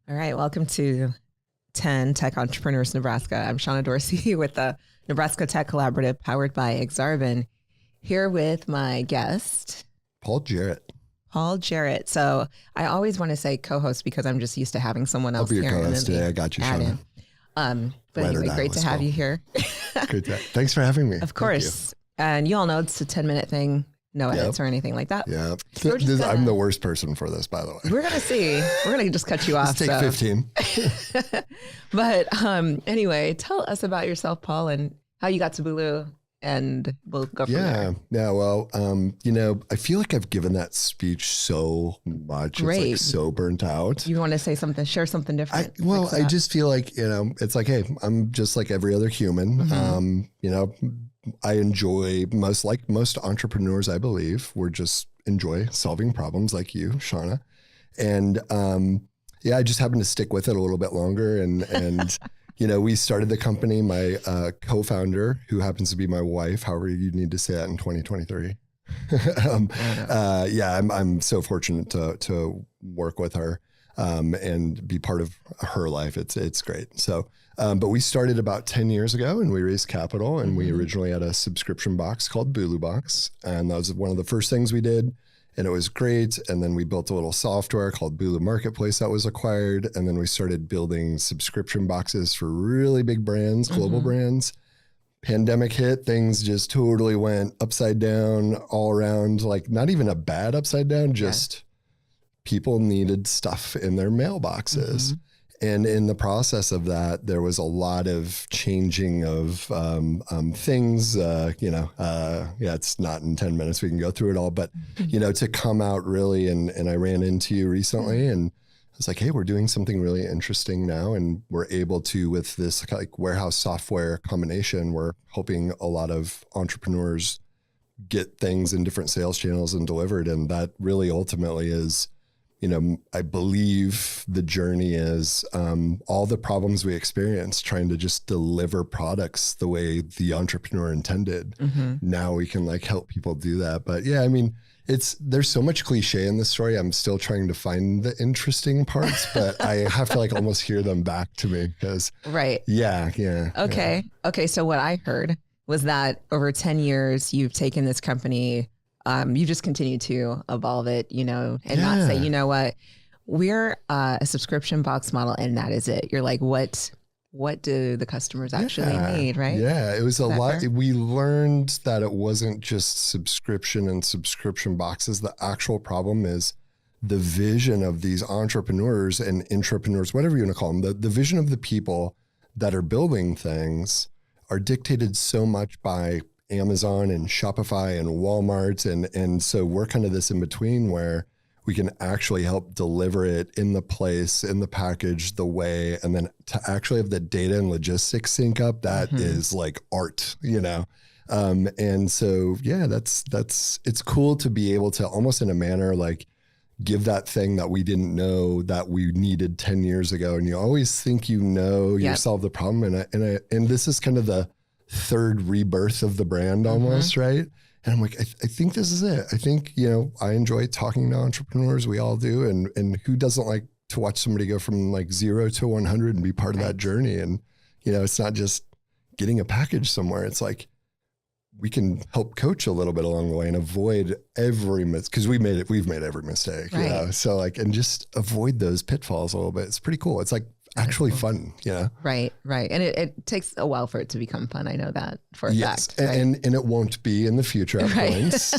All right, welcome to 10 Tech Entrepreneurs Nebraska. I'm Shonna Dorsey with the Nebraska Tech Collaborative powered by Exarban, here with my guest, Paul Jarrett. Paul Jarrett. So I always want to say co-host because I'm just used to having someone else I'll be here. your co-host today. I got you, Shonna. But anyway, great to have you here. Great to, thanks for having me. Of course. And you all know it's a 10-minute thing. No edits or anything like that. Yeah. So I'm the worst person for this, by the way. We're going to see. We're going to just cut you off. Take 15. But anyway, tell us about yourself, Paul, and how you got to Bulu, and we'll go from there. Yeah. Well, I feel like I've given that speech so much. Great. It's like so burnt out. You want to say something, share something different? I just feel like, it's like, hey, I'm just like every other human. Mm-hmm. I enjoy most entrepreneurs, I believe, just enjoy solving problems like you, Shonna. And I just happened to stick with it a little bit longer. And we started the company. My co-founder, who happens to be my wife, however you need to say that in 2023. I'm so fortunate to work with her and be part of her life. It's great. So, but we started about 10 years ago and we raised capital, and we originally had a subscription box called Bulu Box. And that was one of the first things we did. And it was great. And then we built a little software called Bulu Marketplace that was acquired. And then we started building subscription boxes for really big brands, global brands. Pandemic hit, things just totally went upside down all around, like not even a bad upside down, just people needed stuff in their mailboxes. And in the process of that, there was a lot of changing of things, it's not in 10 minutes, we can go through it all, but, to come out really, and I ran into you recently and I was like, hey, we're doing something really interesting now. And we're able to, with this like warehouse software combination, we're helping a lot of entrepreneurs get things in different sales channels and delivered. And that really ultimately is, I believe the journey is all the problems we experience trying to just deliver products the way the entrepreneur intended. Now we can like help people do that. But yeah, I mean, there's so much cliche in this story. I'm still trying to find the interesting parts, but I have to like almost hear them back to me because Okay. So what I heard was that over 10 years, you've taken this company, you just continue to evolve it, and not say, you know what, we're a subscription box model and that is it. You're like, what do the customers actually need, right? Yeah, it was a lot. Fair? We learned that it wasn't just subscription and subscription boxes. The actual problem is the vision of these entrepreneurs and intrapreneurs, whatever you want to call them, the vision of the people that are building things are dictated so much by Amazon and Shopify and Walmart. And so we're kind of this in between where we can actually help deliver it in the place, in the package, the way, and then to actually have the data and logistics sync up, that is like art, And so, it's cool to be able to almost in a manner, like give that thing that we didn't know that we needed 10 years ago. And you always think, you solve the problem. And this is kind of the third rebirth of the brand almost, right? And I'm like, I think this is it. I think, I enjoy talking to entrepreneurs. We all do. And who doesn't like to watch somebody go from like 0 to 100 and be part of that journey? And, it's not just getting a package somewhere. It's like, we can help coach a little bit along the way and avoid every because we've made every mistake, So like, and just avoid those pitfalls a little bit. It's pretty cool. It's like actually fun, Right. And it takes a while for it to become fun. I know that for a fact. Right? And it won't be in the future at points,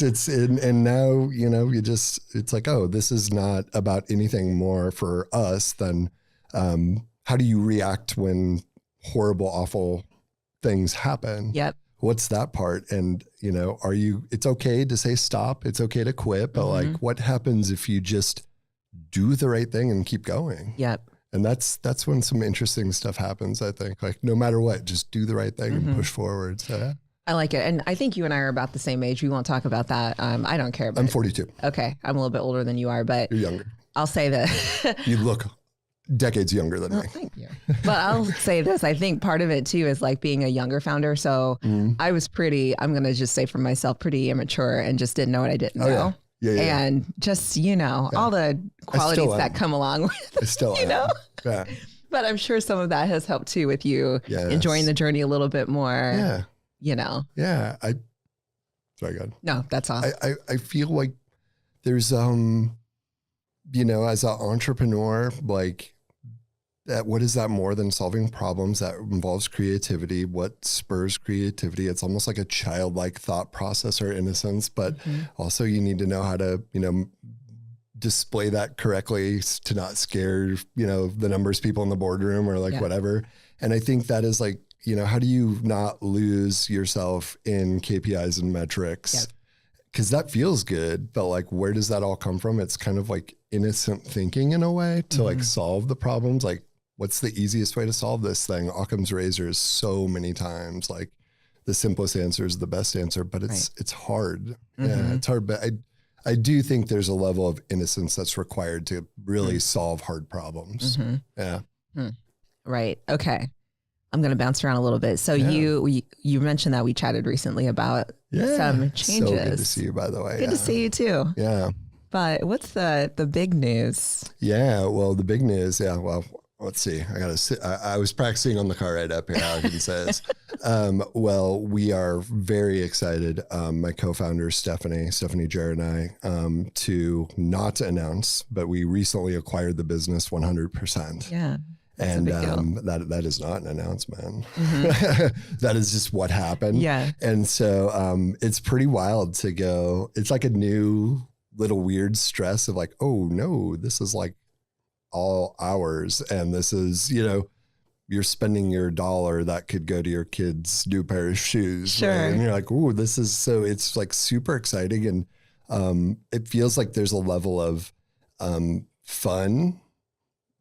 it's and now, it's like, oh, this is not about anything more for us than how do you react when horrible, awful things happen? Yep. What's that part? And, it's okay to say stop. It's okay to quit. But like, what happens if you just do the right thing and keep going? Yep. And that's when some interesting stuff happens, I think. Like, no matter what, just do the right thing and push forward. So, yeah. I like it. And I think you and I are about the same age. We won't talk about that. I don't care. I'm 42. Okay. I'm a little bit older than you are, but you're younger. I'll say that. You look decades younger than me. Thank you. But I'll say this. I think part of it too is like being a younger founder. So I was I'm going to just say for myself, pretty immature and just didn't know what I didn't know. And just, all the qualities that come along with, I still Yeah. But I'm sure some of that has helped too with you enjoying the journey a little bit more. Yeah. Sorry, God. No, that's all. I feel like there's, as an entrepreneur, like that, what is that more than solving problems that involves creativity? What spurs creativity? It's almost like a childlike thought process or innocence, but also you need to know how to, display that correctly to not scare, the numbers people in the boardroom or whatever. And I think that is like, how do you not lose yourself in KPIs and metrics? Because that feels good, but like, where does that all come from? It's kind of like innocent thinking in a way to like solve the problems. Like, what's the easiest way to solve this thing? Occam's razor is so many times like the simplest answer is the best answer, but it's hard. Yeah, it's hard. But I do think there's a level of innocence that's required to really solve hard problems. Yeah. Right. Okay. I'm going to bounce around a little bit. So you mentioned that we chatted recently about some changes. So good to see you, by the way. Good to see you too. Yeah. But what's the big news? Yeah. Well, the big news. Yeah. Well, let's see. I got to sit. I was practicing on the car ride up here, how I can say this. Well, we are very excited. My co-founder, Stephanie Jarrett and I, to not announce, but we recently acquired the business 100%. Yeah. And that is not an announcement. That is just what happened. Yeah. And so it's pretty wild to go. It's like a new little weird stress of like, oh no, this is like all ours. And this is, you're spending your dollar that could go to your kid's new pair of shoes. Sure. Right? And you're like, oh, this is so, it's like super exciting. And it feels like there's a level of fun,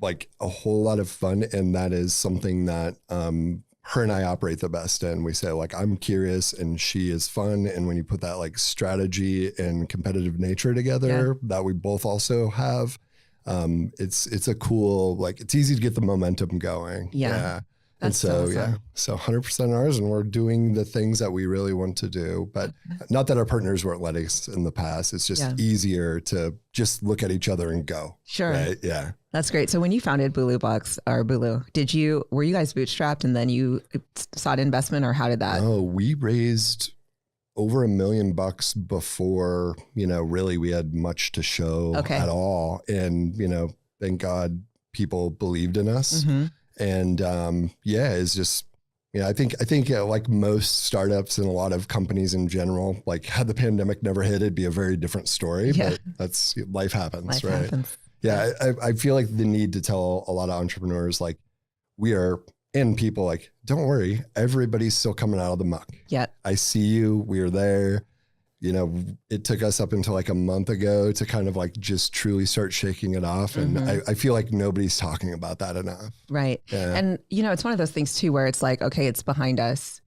like a whole lot of fun. And that is something that her and I operate the best in. We say like, I'm curious and she is fun. And when you put that like strategy and competitive nature together that we both also have, it's a cool, like it's easy to get the momentum going. Yeah. And so, awesome. So 100% ours, and we're doing the things that we really want to do, but not that our partners weren't letting us in the past. It's just easier to just look at each other and go. Sure. Right? Yeah. That's great. So when you founded Bulu, were you guys bootstrapped and then you sought investment, or how did that? Oh, we raised over $1 million before, really we had much to show at all. And, thank God people believed in us. And it's just, I think like most startups and a lot of companies in general, like had the pandemic never hit, it'd be a very different story, but that's life happens, right? Happens. Yeah. I feel like the need to tell a lot of entrepreneurs, like we are, and people like, don't worry, everybody's still coming out of the muck. Yeah. I see you. We're there. It took us up until like a month ago to kind of like just truly start shaking it off. And I feel like nobody's talking about that enough. Right. Yeah. And, it's one of those things too, where it's like, okay, it's behind us.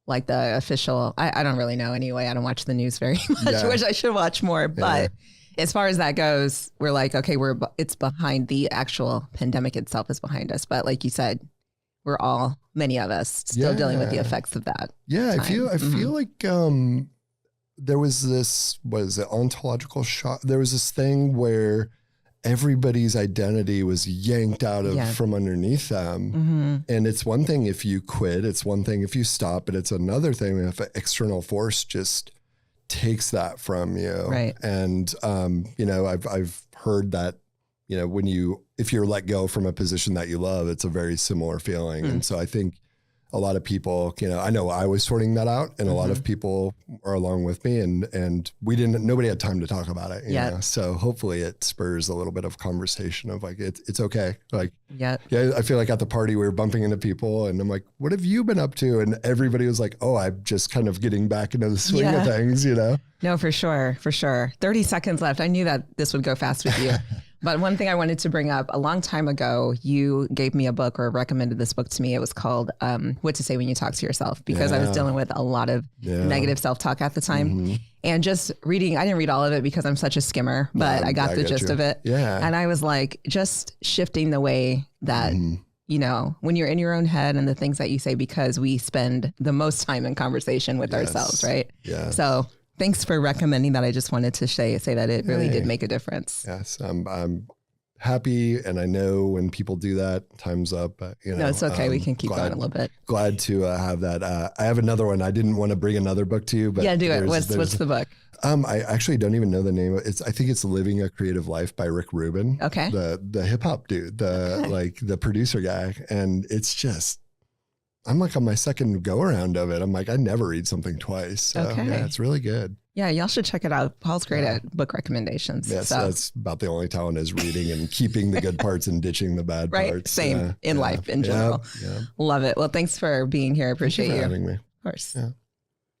Like the official, I don't really know anyway. I don't watch the news very much, which I should watch more. But as far as that goes, we're like, okay, it's behind, the actual pandemic itself is behind us. But like you said, many of us still dealing with the effects of that. Yeah. Time. I feel like, there was this, ontological shock. There was this thing where everybody's identity was yanked out of from underneath them. And it's one thing if you quit, it's one thing if you stop, but it's another thing if an external force just takes that from you. Right. And, I've heard that, if you're let go from a position that you love, it's a very similar feeling. And so I think a lot of people, I know I was sorting that out, and a lot of people are along with me, and nobody had time to talk about it. You know? So hopefully it spurs a little bit of conversation of like, it's okay. Like, I feel like at the party we were bumping into people and I'm like, what have you been up to? And everybody was like, oh, I'm just kind of getting back into the swing of things, No, for sure. 30 seconds left. I knew that this would go fast with you. But one thing I wanted to bring up, a long time ago, you gave me a book or recommended this book to me. It was called What to Say When You Talk to Yourself, because I was dealing with a lot of negative self-talk at the time. And just reading, I didn't read all of it because I'm such a skimmer, but I got the gist of it. Yeah. And I was like, just shifting the way that, when you're in your own head and the things that you say, because we spend the most time in conversation with ourselves, right? Yeah. So Thanks for recommending that. I just wanted to say that it really did make a difference. Yes, I'm happy, and I know when people do that, time's up. But, no, it's okay. We can keep going a little bit. Glad to have that. I have another one. I didn't want to bring another book to you, but yeah, do it. What's the book? I actually don't even know the name of it. I think it's Living a Creative Life by Rick Rubin. Okay. The hip hop dude, like the producer guy. And it's just, I'm like on my second go around of it. I'm like, I never read something twice. So yeah, it's really good. Yeah, y'all should check it out. Paul's great at book recommendations. Yes, that's about the only talent is reading and keeping the good parts and ditching the bad parts. Same in life in general. Love it. Well, thanks for being here. I appreciate you. Thank you for having me. Of course. Yeah.